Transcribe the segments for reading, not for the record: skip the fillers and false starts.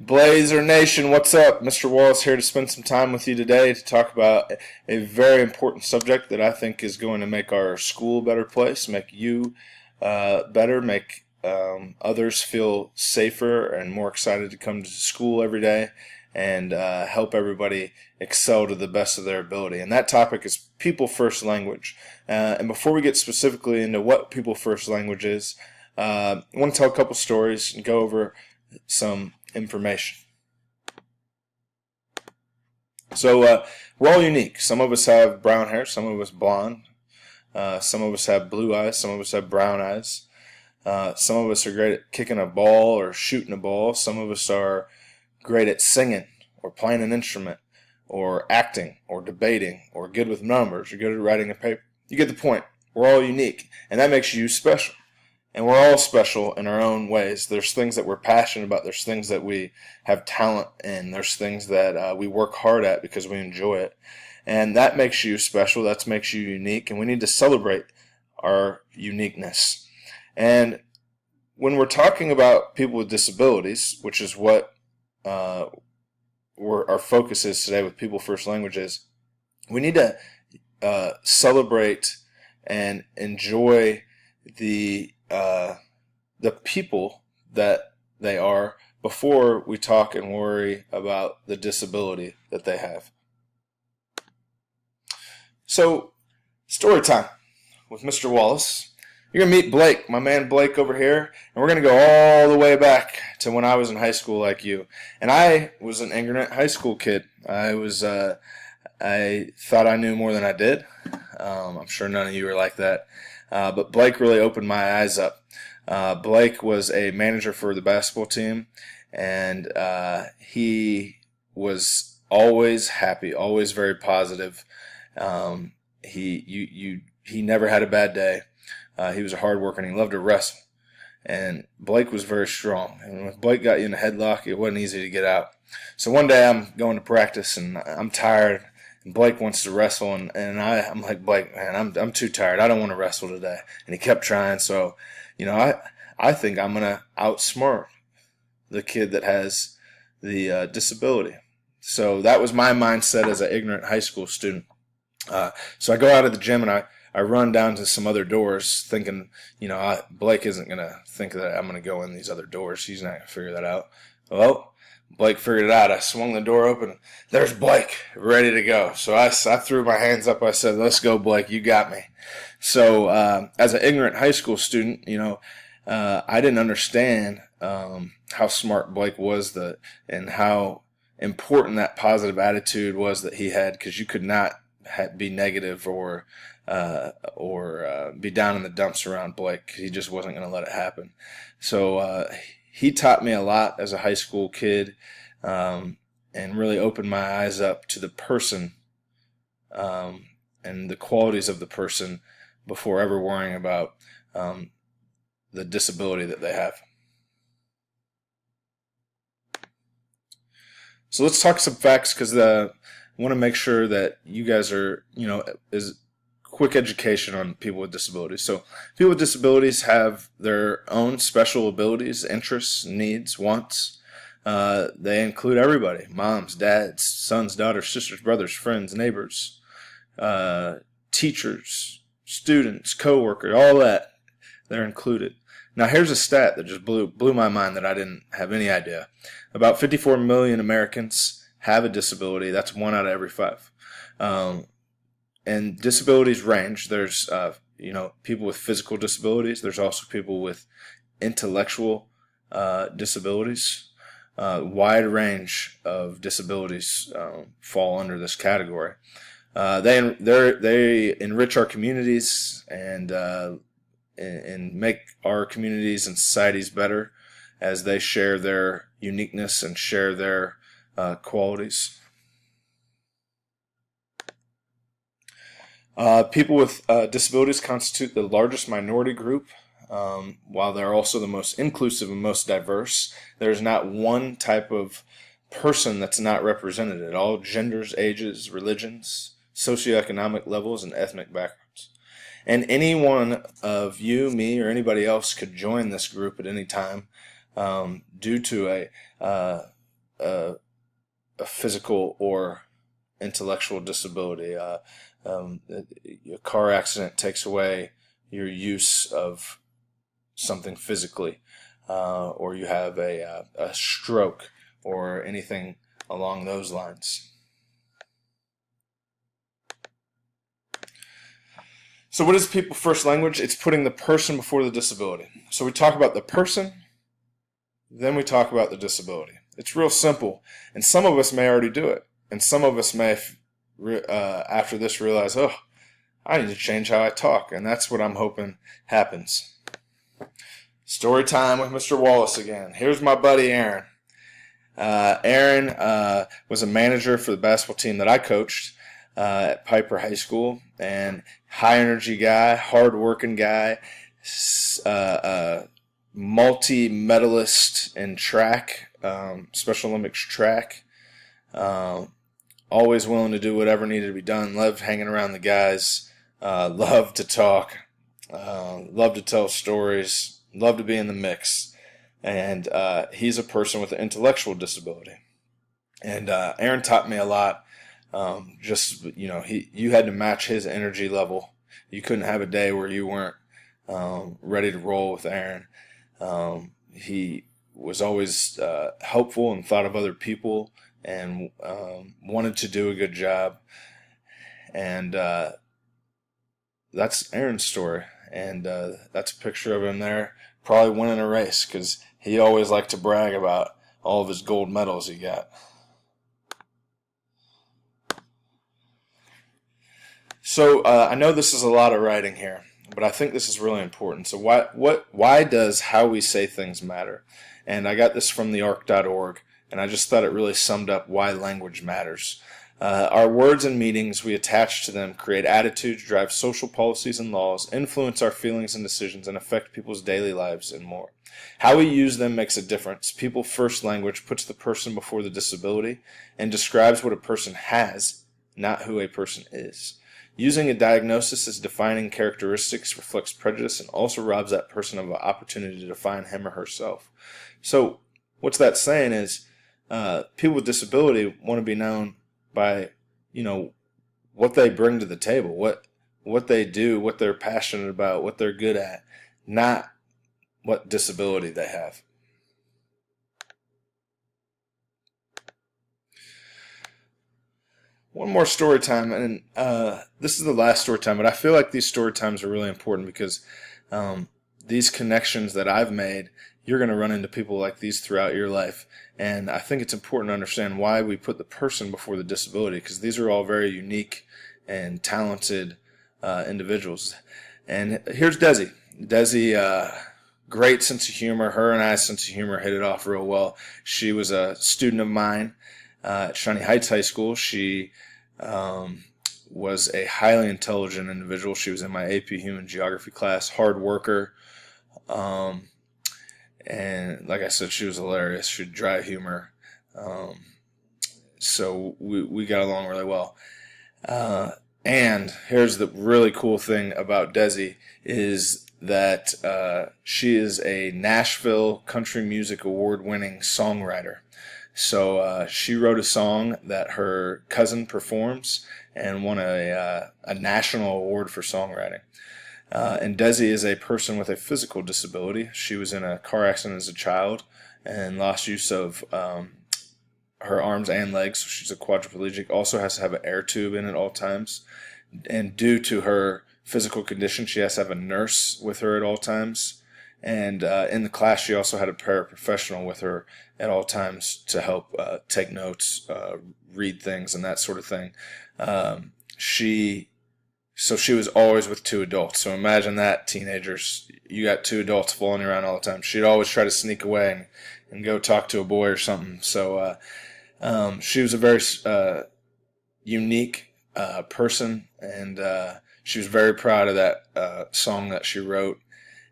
Blazer Nation, what's up? Mr. Wallace here to spend some time with you today to talk about a very important subject that I think is going to make our school a better place, make you better, make others feel safer and more excited to come to school every day, and help everybody excel to the best of their ability. And that topic is People First Language. And before we get specifically into what People First Language is, I want to tell a couple stories and go over some information. So we're all unique. Some of us have brown hair, some of us blonde, some of us have blue eyes, some of us have brown eyes. Some of us are great at kicking a ball or shooting a ball. Some of us are great at singing or playing an instrument or acting or debating or good with numbers or good at writing a paper. You get the point. We're all unique, and that makes you special. And we're all special in our own ways. There's things that we're passionate about. There's things that we have talent in. There's things that we work hard at because we enjoy it. And that makes you special. That makes you unique. And we need to celebrate our uniqueness. And when we're talking about people with disabilities, which is what our focus is today with People First Languages, we need to celebrate and enjoy the people that they are before we talk and worry about the disability that they have. So, story time with Mr. Wallace. You're going to meet Blake, my man Blake over here, and we're going to go all the way back to when I was in high school like you. And I was an ignorant high school kid. I thought I knew more than I did. I'm sure none of you are like that. But Blake really opened my eyes up. Blake was a manager for the basketball team, and he was always happy, always very positive. He never had a bad day. He was a hard worker, and he loved to wrestle. And Blake was very strong. And when Blake got you in a headlock, it wasn't easy to get out. So one day I'm going to practice, and I'm tired. And Blake wants to wrestle, and I'm like, Blake, man, I'm too tired. I don't want to wrestle today. And he kept trying. So, I think I'm going to outsmart the kid that has the disability. So that was my mindset as an ignorant high school student. So I go out of the gym, and I run down to some other doors thinking, Blake isn't going to think that I'm going to go in these other doors. He's not going to figure that out. Well, Blake figured it out. I swung the door open. There's Blake, ready to go. So I threw my hands up. I said, let's go, Blake. You got me. So as an ignorant high school student, I didn't understand how smart Blake was and how important that positive attitude was that he had, because you could not be negative or be down in the dumps around Blake. He just wasn't going to let it happen. So he taught me a lot as a high school kid, and really opened my eyes up to the person and the qualities of the person before ever worrying about the disability that they have. So let's talk some facts, because I want to make sure that you guys are, is quick education on people with disabilities. So people with disabilities have their own special abilities, interests, needs, wants. They include everybody: moms, dads, sons, daughters, sisters, brothers, friends, neighbors, teachers, students, co-workers, all that. They're included. Now here's a stat that just blew my mind that I didn't have any idea. About 54 million Americans have a disability. That's 1 out of every 5. And disabilities range. There's people with physical disabilities. There's also people with intellectual disabilities. Wide range of disabilities fall under this category. They enrich our communities and make our communities and societies better as they share their uniqueness and share their qualities. People with disabilities constitute the largest minority group, while they're also the most inclusive and most diverse. There's not one type of person that's not represented at all genders, ages, religions, socioeconomic levels, and ethnic backgrounds. And any one of you, me, or anybody else could join this group at any time due to a, a physical or intellectual disability. A car accident takes away your use of something physically, or you have a stroke or anything along those lines. So what is people first language? It's putting the person before the disability. So we talk about the person, then we talk about the disability. It's real simple, and some of us may already do it, and some of us may, after this, realize, oh, I need to change how I talk, and that's what I'm hoping happens. Story time with Mr. Wallace again. Here's my buddy Aaron. Aaron was a manager for the basketball team that I coached at Piper High School, and high energy guy, hard working guy, multi-medalist in track, Special Olympics track, always willing to do whatever needed to be done, loved hanging around the guys, loved to talk, loved to tell stories, loved to be in the mix. And he's a person with an intellectual disability. And Aaron taught me a lot. You had to match his energy level. You couldn't have a day where you weren't ready to roll with Aaron. He was always helpful and thought of other people and wanted to do a good job. And that's Aaron's story. And that's a picture of him there, probably winning a race, because he always liked to brag about all of his gold medals he got. So I know this is a lot of writing here, but I think this is really important. So why does how we say things matter? And I got this from thearc.org, and I just thought it really summed up why language matters. Our words and meanings we attach to them create attitudes, drive social policies and laws, influence our feelings and decisions, and affect people's daily lives and more. How we use them makes a difference. People first language puts the person before the disability and describes what a person has, not who a person is. Using a diagnosis as defining characteristics reflects prejudice and also robs that person of an opportunity to define him or herself. So what's that saying is people with disability want to be known by, what they bring to the table, what they do, what they're passionate about, what they're good at, not what disability they have. One more story time, and this is the last story time, but I feel like these story times are really important because these connections that I've made, you're going to run into people like these throughout your life, and I think it's important to understand why we put the person before the disability, because these are all very unique and talented individuals. And here's Desi. Desi, great sense of humor. Her and I's sense of humor hit it off real well. She was a student of mine at Shawnee Heights High School. She was a highly intelligent individual. She was in my AP Human Geography class, hard worker. And like I said, she was hilarious. She had dry humor. So we got along really well. And here's the really cool thing about Desi is that she is a Nashville Country Music Award-winning songwriter. So she wrote a song that her cousin performs and won a national award for songwriting. And Desi is a person with a physical disability. She was in a car accident as a child and lost use of her arms and legs, so she's a quadriplegic. Also has to have an air tube in at all times. And due to her physical condition, she has to have a nurse with her at all times. And in the class, she also had a paraprofessional with her at all times to help take notes, read things, and that sort of thing. She was always with two adults. So imagine that, teenagers. You got two adults following around all the time. She'd always try to sneak away and go talk to a boy or something. So she was a very unique person, and she was very proud of that song that she wrote,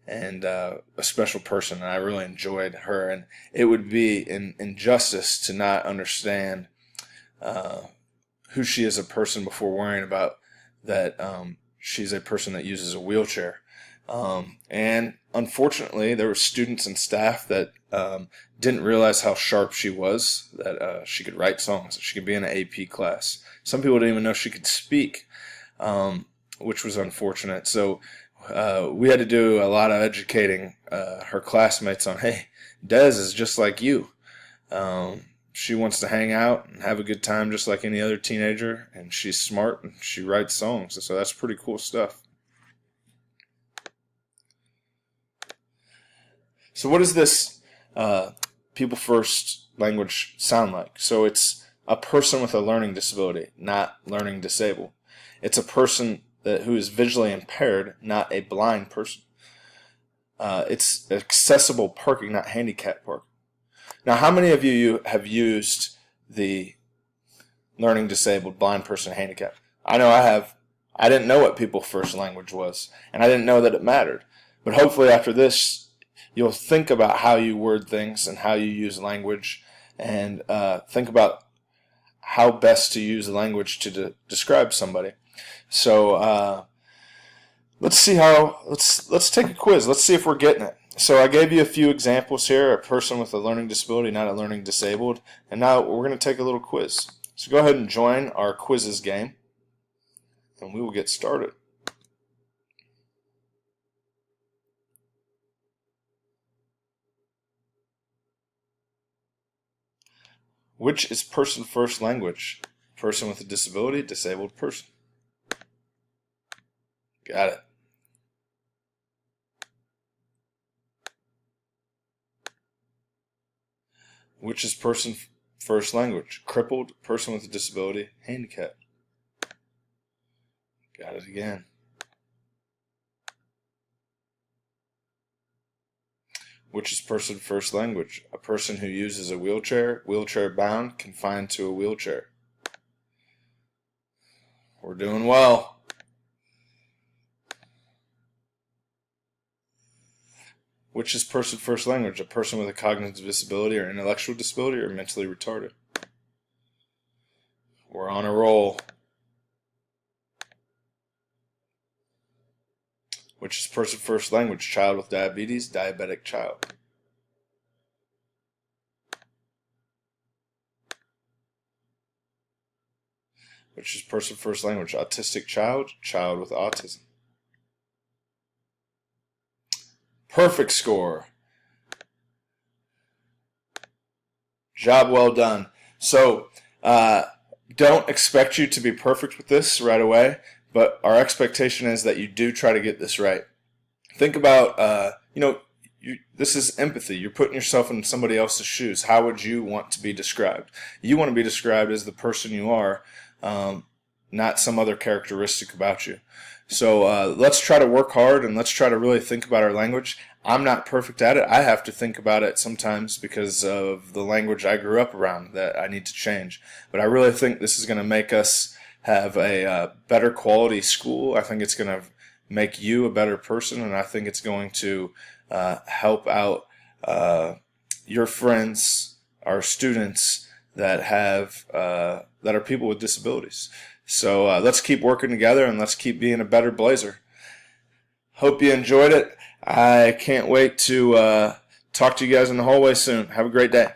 and a special person, and I really enjoyed her. And it would be an injustice to not understand who she is as a person before worrying about that she's a person that uses a wheelchair. And unfortunately, there were students and staff that didn't realize how sharp she was, that she could write songs, that she could be in an AP class. Some people didn't even know she could speak, which was unfortunate. So we had to do a lot of educating her classmates on, hey, Des is just like you. She wants to hang out and have a good time just like any other teenager, and she's smart and she writes songs. So that's pretty cool stuff. So what does this People First language sound like? So it's a person with a learning disability, not learning disabled. It's a person who is visually impaired, not a blind person. It's accessible parking, not handicapped parking. Now, how many of you have used the learning disabled, blind person, handicapped? I know I have. I didn't know what People First language was, and I didn't know that it mattered. But hopefully after this, you'll think about how you word things and how you use language, and think about how best to use language to describe somebody. So let's take a quiz. Let's see if we're getting it. So I gave you a few examples here, a person with a learning disability, not a learning disabled. And now we're going to take a little quiz. So go ahead and join our quizzes game, and we will get started. Which is person first language? Person with a disability, disabled person. Got it. Which is person first language? Crippled, person with a disability, handicapped. Got it again. Which is person first language? A person who uses a wheelchair, wheelchair bound, confined to a wheelchair. We're doing well. Which is person first language? A person with a cognitive disability or intellectual disability or mentally retarded. We're on a roll. Which is person first language? Child with diabetes, diabetic child. Which is person first language? Autistic child, child with autism. Perfect score. Job well done. So don't expect you to be perfect with this right away, but our expectation is that you do try to get this right. Think about, this is empathy. You're putting yourself in somebody else's shoes. How would you want to be described? You want to be described as the person you are, not some other characteristic about you. So let's try to work hard, and let's try to really think about our language. I'm not perfect at it. I have to think about it sometimes because of the language I grew up around that I need to change. But I really think this is going to make us have a better quality school. I think it's going to make you a better person, and I think it's going to help out your friends, our students that are people with disabilities. So let's keep working together, and let's keep being a better Blazer. Hope you enjoyed it. I can't wait to talk to you guys in the hallway soon. Have a great day.